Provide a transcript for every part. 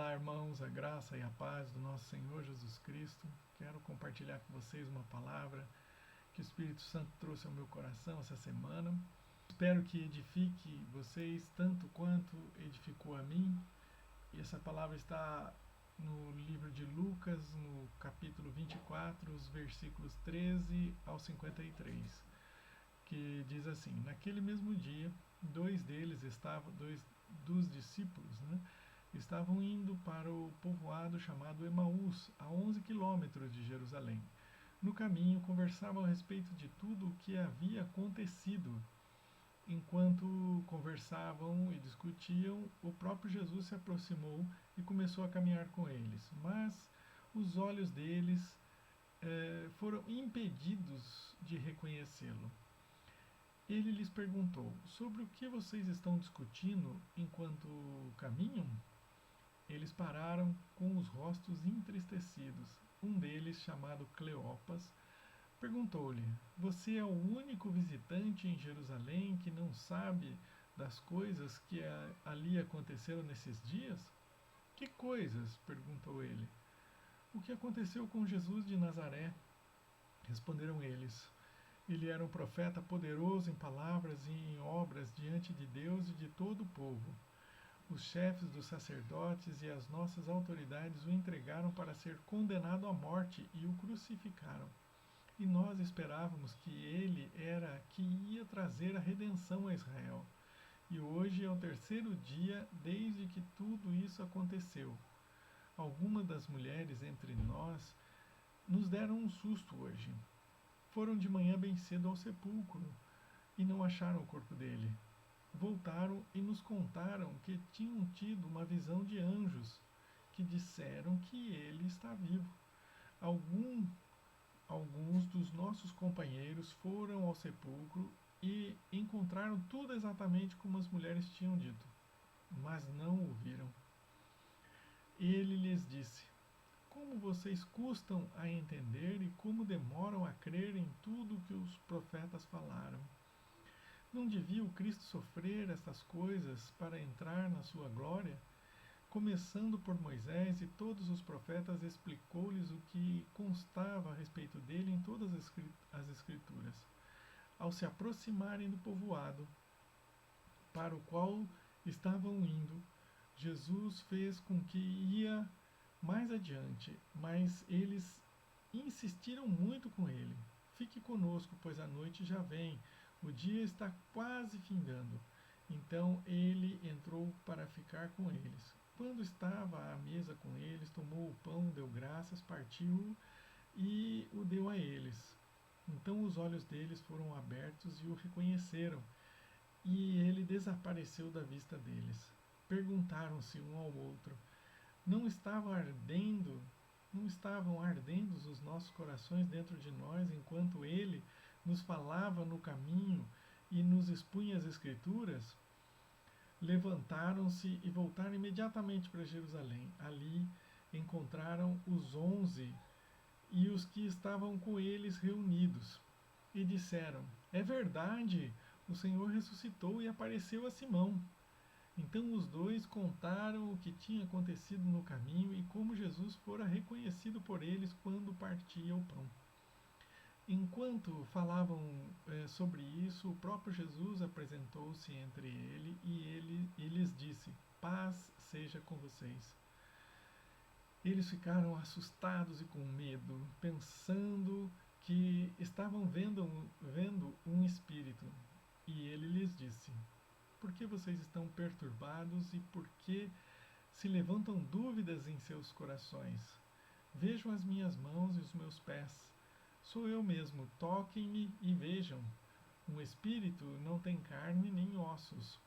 Olá, irmãos, a graça e a paz do nosso Senhor Jesus Cristo. Quero compartilhar com vocês uma palavra que o Espírito Santo trouxe ao meu coração essa semana. Espero que edifique vocês tanto quanto edificou a mim. E essa palavra está no livro de Lucas, no capítulo 24, os versículos 13 ao 53, que diz assim: naquele mesmo dia, dois dos discípulos, estavam indo para o povoado chamado Emaús, a 11 quilômetros de Jerusalém. No caminho, conversavam a respeito de tudo o que havia acontecido. Enquanto conversavam e discutiam, o próprio Jesus se aproximou e começou a caminhar com eles. Mas os olhos deles foram impedidos de reconhecê-lo. Ele lhes perguntou: sobre o que vocês estão discutindo enquanto caminham? Eles pararam com os rostos entristecidos. Um deles, chamado Cleopas, perguntou-lhe: você é o único visitante em Jerusalém que não sabe das coisas que ali aconteceram nesses dias? Que coisas? Perguntou ele. O que aconteceu com Jesus de Nazaré? Responderam eles. Ele era um profeta poderoso em palavras e em obras diante de Deus e de todo o povo. Os chefes dos sacerdotes e as nossas autoridades o entregaram para ser condenado à morte e o crucificaram. E nós esperávamos que ele era que ia trazer a redenção a Israel. E hoje é o terceiro dia desde que tudo isso aconteceu. Algumas das mulheres entre nós nos deram um susto hoje. Foram de manhã bem cedo ao sepulcro e não acharam o corpo dele. Voltaram e nos contaram que tinham tido uma visão de anjos que disseram que ele está vivo. Alguns dos nossos companheiros foram ao sepulcro e encontraram tudo exatamente como as mulheres tinham dito, mas não o viram. Ele lhes disse: como vocês custam a entender e como demoram a crer em tudo que os profetas falaram. Não devia o Cristo sofrer estas coisas para entrar na sua glória? Começando por Moisés e todos os profetas, explicou-lhes o que constava a respeito dele em todas as Escrituras. Ao se aproximarem do povoado para o qual estavam indo, Jesus fez com que ia mais adiante, mas eles insistiram muito com ele. Fique conosco, pois a noite já vem, o dia está quase findando. Então ele entrou para ficar com eles. Quando estava à mesa com eles, tomou o pão, deu graças, partiu-o e o deu a eles. Então os olhos deles foram abertos e o reconheceram, e ele desapareceu da vista deles. Perguntaram-se um ao outro: não estavam ardendo os nossos corações dentro de nós enquanto ele nos falava no caminho e nos expunha as Escrituras? Levantaram-se e voltaram imediatamente para Jerusalém. Ali encontraram os 11 e os que estavam com eles reunidos. E disseram: é verdade, o Senhor ressuscitou e apareceu a Simão. Então os dois contaram o que tinha acontecido no caminho e como Jesus fora reconhecido por eles quando partia o pão. Enquanto falavam sobre isso, o próprio Jesus apresentou-se entre e lhes disse: paz seja com vocês. Eles ficaram assustados e com medo, pensando que estavam vendo um espírito. E ele lhes disse: por que vocês estão perturbados e por que se levantam dúvidas em seus corações? Vejam as minhas mãos e os meus pés. Sou eu mesmo, toquem-me e vejam. Um espírito não tem carne nem ossos,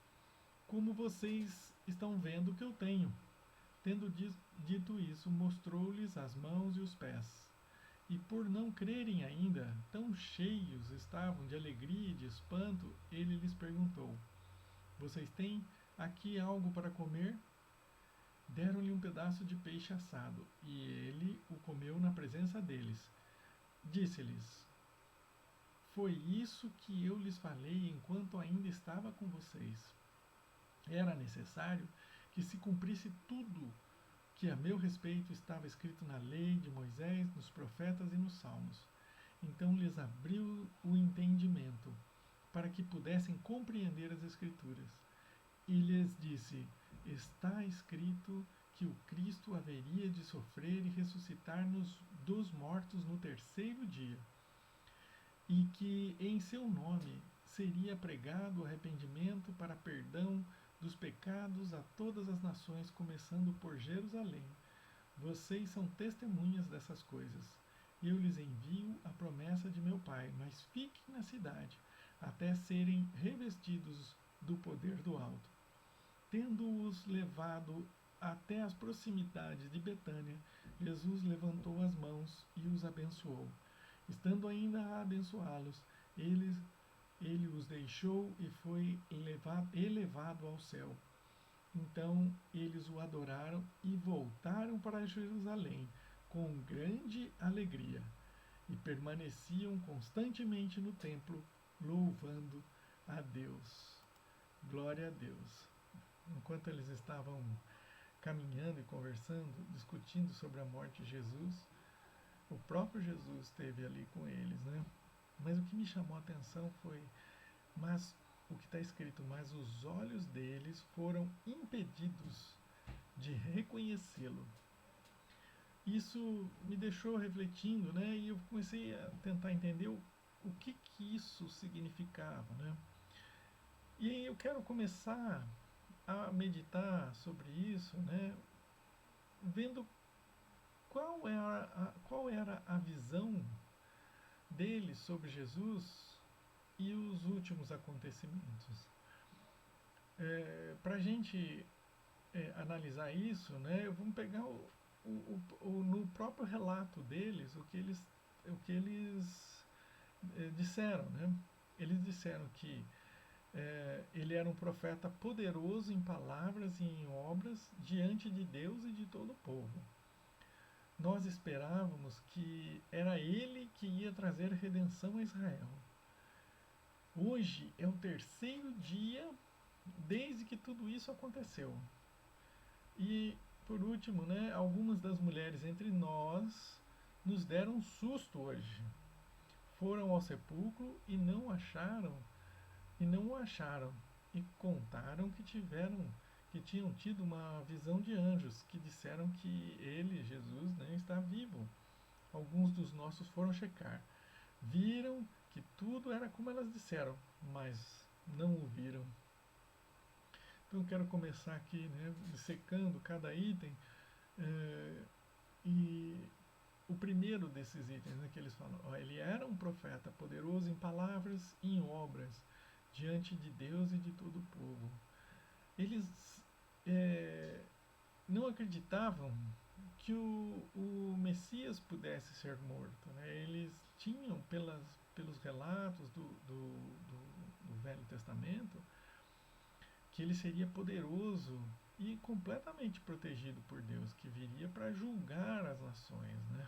como vocês estão vendo que eu tenho. Tendo dito isso, mostrou-lhes as mãos e os pés. E por não crerem ainda, tão cheios estavam de alegria e de espanto, ele lhes perguntou: vocês têm aqui algo para comer? Deram-lhe um pedaço de peixe assado, e ele o comeu na presença deles. Disse-lhes: foi isso que eu lhes falei enquanto ainda estava com vocês. Era necessário que se cumprisse tudo que a meu respeito estava escrito na lei de Moisés, nos profetas e nos salmos. Então lhes abriu o entendimento, para que pudessem compreender as Escrituras. E lhes disse: está escrito que o Cristo haveria de sofrer e ressuscitar dos mortos no terceiro dia, e que em seu nome seria pregado o arrependimento para perdão dos pecados a todas as nações, começando por Jerusalém. Vocês são testemunhas dessas coisas. Eu lhes envio a promessa de meu Pai, mas fiquem na cidade, até serem revestidos do poder do alto. Tendo-os levado até as proximidades de Betânia, Jesus levantou as mãos e os abençoou. Estando ainda a abençoá-los, ele os deixou e foi elevado ao céu. Então eles o adoraram e voltaram para Jerusalém com grande alegria, e permaneciam constantemente no templo, louvando a Deus. Glória a Deus. Enquanto eles estavam caminhando e conversando, discutindo sobre a morte de Jesus, o próprio Jesus esteve ali com eles, né? Mas o que me chamou a atenção foi, o que está escrito, mas os olhos deles foram impedidos de reconhecê-lo. Isso me deixou refletindo, né? E eu comecei a tentar entender o que isso significava, né? E aí eu quero começar a meditar sobre isso, né? Vendo qual era a visão deles sobre Jesus e os últimos acontecimentos. Para a gente analisar isso, né, vamos pegar no próprio relato deles o que eles disseram. Né? Eles disseram que ele era um profeta poderoso em palavras e em obras diante de Deus e de todo o povo. Nós esperávamos que era ele que ia trazer redenção a Israel. Hoje é o terceiro dia desde que tudo isso aconteceu. E, por último, né, algumas das mulheres entre nós nos deram um susto hoje. Foram ao sepulcro e não o acharam, e contaram que tinham tido uma visão de anjos que disseram que ele, Jesus, né, está vivo. Alguns dos nossos foram checar. Viram que tudo era como elas disseram, mas não o viram. Então eu quero começar aqui, né, dissecando cada item. E o primeiro desses itens, né, que eles falam, ele era um profeta poderoso em palavras e em obras, diante de Deus e de todo o povo. Eles não acreditavam que o Messias pudesse ser morto. Né? Eles tinham, pelos relatos do Velho Testamento, que ele seria poderoso e completamente protegido por Deus, que viria para julgar as nações. Né?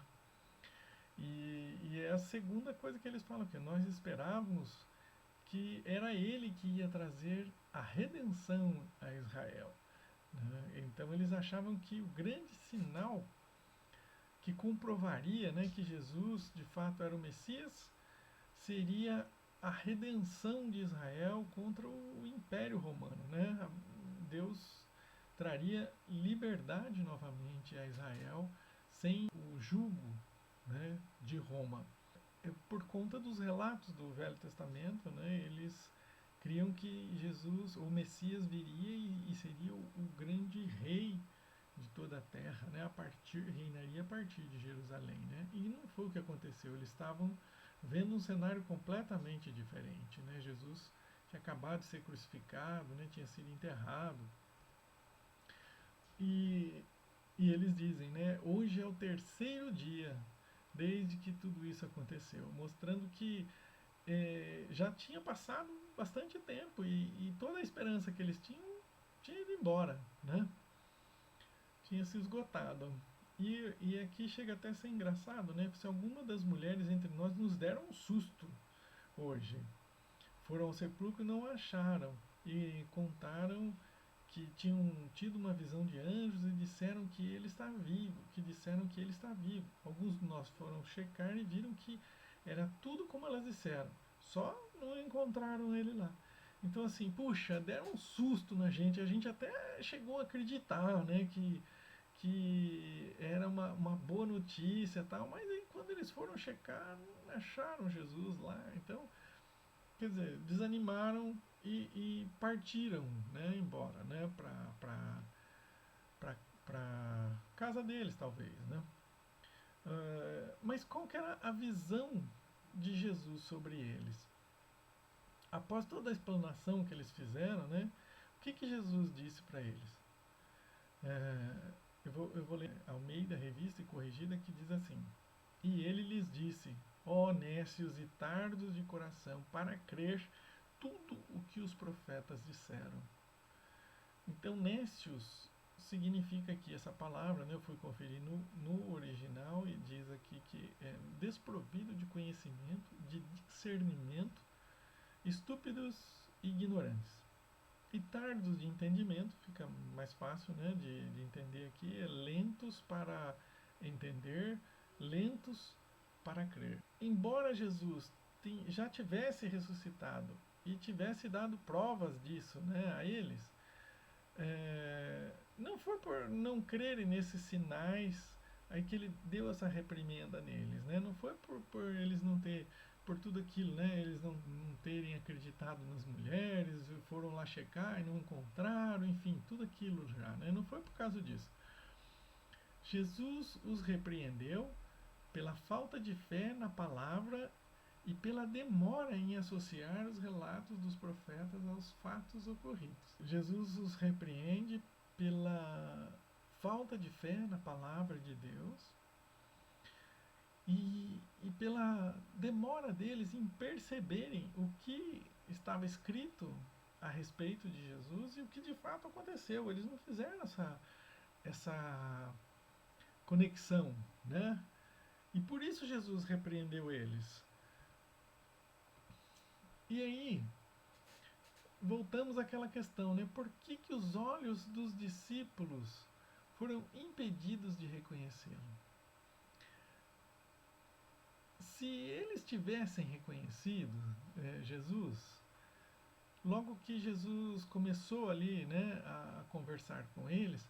E é a segunda coisa que eles falam, que nós esperávamos que era ele que ia trazer a redenção a Israel. Né? Então eles achavam que o grande sinal que comprovaria, né, que Jesus de fato era o Messias seria a redenção de Israel contra o Império Romano. Né? Deus traria liberdade novamente a Israel sem o jugo, né, de Roma. Por conta dos relatos do Velho Testamento, né, eles criam que Jesus, o Messias, viria e seria o grande rei de toda a terra, né, reinaria a partir de Jerusalém. Né? E não foi o que aconteceu, eles estavam vendo um cenário completamente diferente. Né? Jesus tinha acabado de ser crucificado, né, tinha sido enterrado. E eles dizem, né, hoje é o terceiro dia desde que tudo isso aconteceu, mostrando que já tinha passado bastante tempo e toda a esperança que eles tinham tinha ido embora, né? Tinha se esgotado. E aqui chega até a ser engraçado, né? Se alguma das mulheres entre nós nos deram um susto hoje. Foram ao sepulcro e não acharam. E contaram que tinham tido uma visão de anjos e disseram que ele está vivo, Alguns de nós foram checar e viram que era tudo como elas disseram, só não encontraram ele lá. Então assim, puxa, deram um susto na gente, a gente até chegou a acreditar, né, que era uma boa notícia e tal, mas aí quando eles foram checar, não acharam Jesus lá, então, quer dizer, desanimaram e partiram, né, embora, né, para casa deles, talvez, né. Mas qual que era a visão de Jesus sobre eles? Após toda a explanação que eles fizeram, né, o que Jesus disse para eles? Eu vou ler Almeida, Revista e Corrigida, que diz assim: E ele lhes disse, ó nécios e tardos de coração, para crer tudo o que os profetas disseram. Então, nécios significa aqui essa palavra, né, eu fui conferir no original e diz aqui que é desprovido de conhecimento, de discernimento, estúpidos e ignorantes. E tardos de entendimento, fica mais fácil, né, de entender aqui, é lentos para entender, lentos para crer. Embora Jesus já tivesse ressuscitado e tivesse dado provas disso, né, a eles, não foi por não crerem nesses sinais aí que ele deu essa reprimenda neles, né? Não foi por eles não ter, por tudo aquilo, né? Eles não terem acreditado nas mulheres, foram lá checar e não encontraram, enfim, tudo aquilo já, né? Não foi por causa disso. Jesus os repreendeu pela falta de fé na palavra e pela demora em associar os relatos dos profetas aos fatos ocorridos. Jesus os repreende pela falta de fé na palavra de Deus e pela demora deles em perceberem o que estava escrito a respeito de Jesus e o que de fato aconteceu. Eles não fizeram essa conexão, né? E por isso Jesus repreendeu eles. E aí, voltamos àquela questão, né? Por que os olhos dos discípulos foram impedidos de reconhecê-lo? Se eles tivessem reconhecido Jesus, logo que Jesus começou ali, né, a conversar com eles,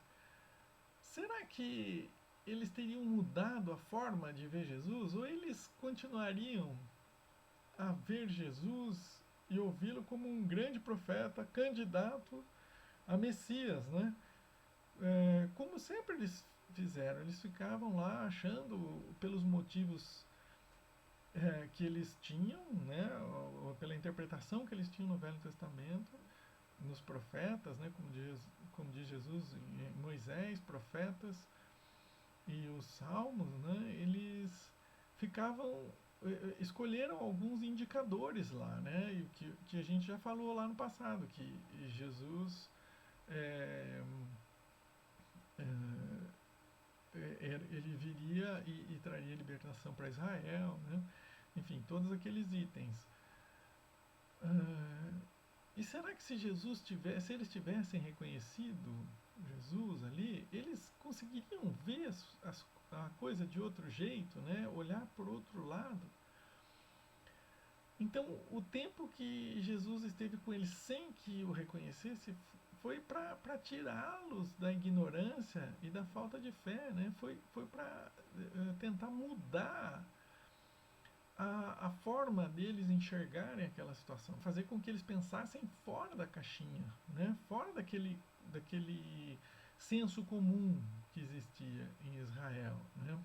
será que eles teriam mudado a forma de ver Jesus? Ou eles continuariam a ver Jesus e ouvi-lo como um grande profeta, candidato a Messias, né? Como sempre eles fizeram, eles ficavam lá achando, pelos motivos que eles tinham, né, ou pela interpretação que eles tinham no Velho Testamento, nos profetas, né, como diz Jesus, em Moisés, profetas e os salmos, né, eles ficavam escolheram alguns indicadores lá, né, e que a gente já falou lá no passado, que Jesus ele viria e traria libertação para Israel, né? Enfim, todos aqueles itens. E será que se eles tivessem reconhecido Jesus ali, eles conseguiriam ver a coisa de outro jeito, né? Olhar por outro lado? Então, o tempo que Jesus esteve com eles sem que o reconhecesse foi para tirá-los da ignorância e da falta de fé, né? Foi para tentar mudar a forma deles enxergarem aquela situação, fazer com que eles pensassem fora da caixinha, né? Fora daquele senso comum que existia em Israel, né?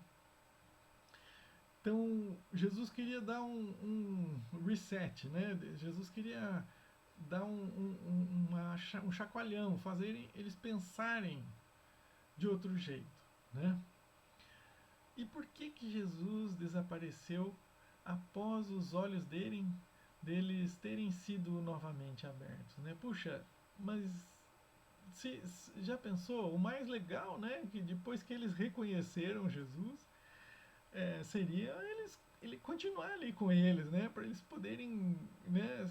Então, Jesus queria dar um reset, né? Jesus queria dar um chacoalhão, fazer eles pensarem de outro jeito, né? E por que Jesus desapareceu após os olhos deles terem sido novamente abertos, né? Puxa, mas já pensou? O mais legal, né? Que depois que eles reconheceram Jesus, seria ele continuar ali com eles, né, para eles poderem, né,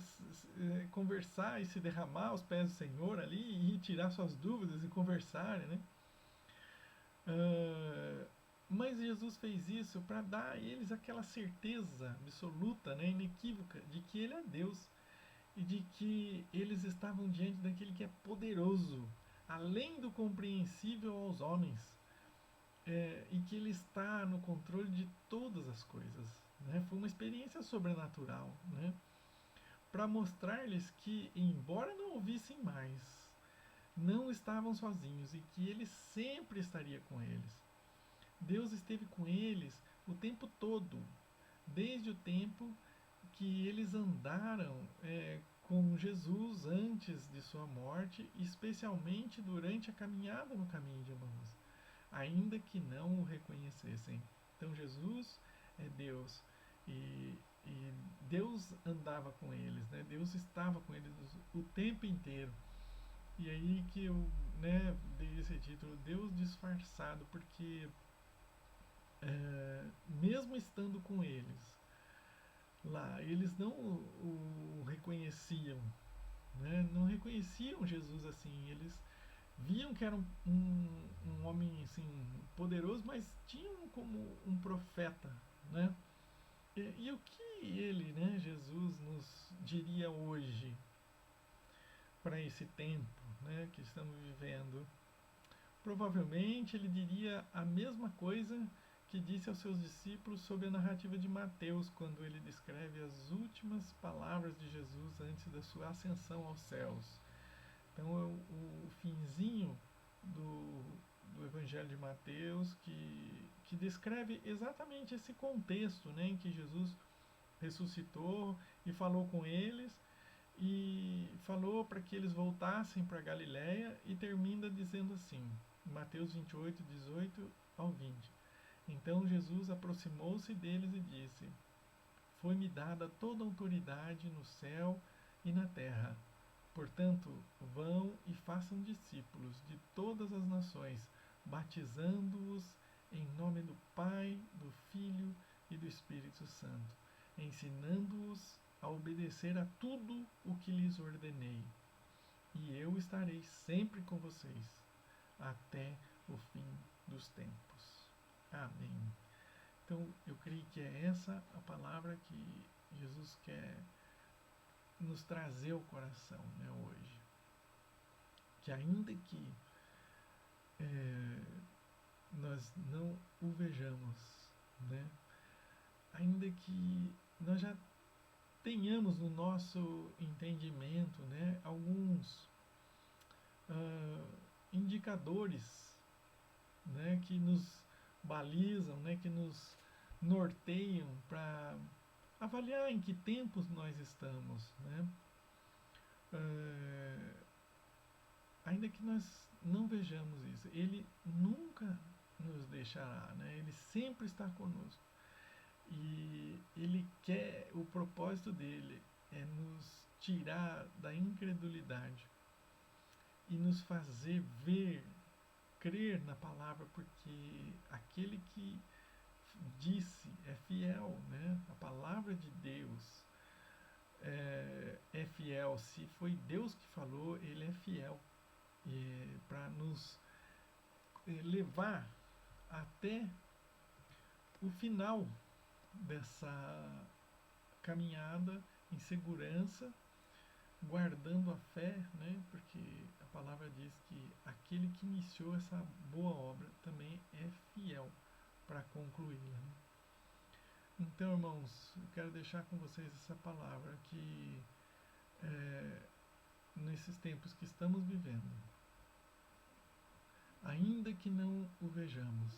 conversar e se derramar aos pés do Senhor ali e tirar suas dúvidas e conversarem, né? Ah, mas Jesus fez isso para dar a eles aquela certeza absoluta, né, inequívoca, de que Ele é Deus e de que eles estavam diante daquele que é poderoso, além do compreensível aos homens, e que Ele está no controle de todas as coisas. Né? Foi uma experiência sobrenatural, né? Para mostrar-lhes que, embora não ouvissem mais, não estavam sozinhos e que Ele sempre estaria com eles. Deus esteve com eles o tempo todo, desde o tempo que eles andaram com Jesus antes de sua morte, especialmente durante a caminhada no caminho de Emaús, ainda que não o reconhecessem. Então Jesus é Deus e Deus andava com eles, né? Deus estava com eles o tempo inteiro. E aí que eu, né, dei esse título, Deus disfarçado, porque mesmo estando com eles lá, eles não o reconheciam, né? Não reconheciam Jesus assim, eles viam que era um homem assim poderoso, mas tinham como um profeta, né? E o que ele, né, Jesus, nos diria hoje para esse tempo, né, que estamos vivendo? Provavelmente ele diria a mesma coisa que disse aos seus discípulos sobre a narrativa de Mateus, quando ele descreve as últimas palavras de Jesus antes da sua ascensão aos céus. Então, o finzinho do Evangelho de Mateus, que descreve exatamente esse contexto, né, em que Jesus ressuscitou e falou com eles, e falou para que eles voltassem para Galiléia, e termina dizendo assim, Mateus 28, 18 ao 20. Então Jesus aproximou-se deles e disse: Foi-me dada toda a autoridade no céu e na terra. Portanto, vão e façam discípulos de todas as nações, batizando-os em nome do Pai, do Filho e do Espírito Santo, ensinando-os a obedecer a tudo o que lhes ordenei. E eu estarei sempre com vocês, até o fim dos tempos. Amém. Então, eu creio que é essa a palavra que Jesus quer nos trazer ao coração, né, hoje. Que ainda que nós não o vejamos, né, ainda que nós já tenhamos no nosso entendimento, né, alguns indicadores, né, que nos balizam, né, que nos norteiam para avaliar em que tempos nós estamos, né? Ainda que nós não vejamos isso, Ele nunca nos deixará, né? Ele sempre está conosco. E Ele quer, o propósito dele é nos tirar da incredulidade e nos fazer ver, crer na palavra, porque aquele que disse é fiel, né? A palavra de Deus é fiel. Se foi Deus que falou, Ele é fiel para nos levar até o final dessa caminhada em segurança, guardando a fé, né? Porque a palavra diz que aquele que iniciou essa boa obra também é fiel para concluí-la. Né? Então, irmãos, eu quero deixar com vocês essa palavra que nesses tempos que estamos vivendo, ainda que não o vejamos,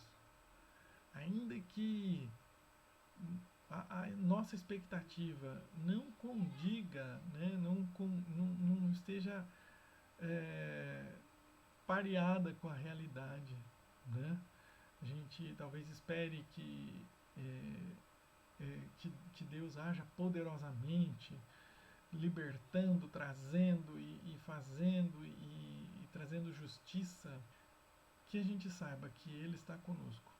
ainda que a nossa expectativa não condiga, né, não esteja pareada com a realidade, né? A gente talvez espere que Deus haja poderosamente, libertando, trazendo e fazendo e trazendo justiça, que a gente saiba que Ele está conosco.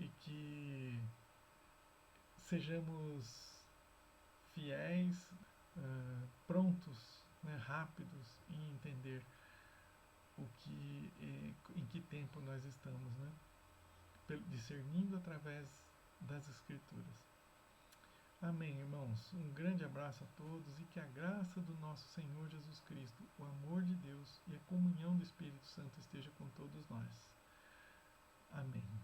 e que sejamos fiéis, prontos, né, rápidos em entender em que tempo nós estamos, né? Discernindo através das Escrituras. Amém, irmãos. Um grande abraço a todos e que a graça do nosso Senhor Jesus Cristo, o amor de Deus e a comunhão do Espírito Santo esteja com todos nós. Amém.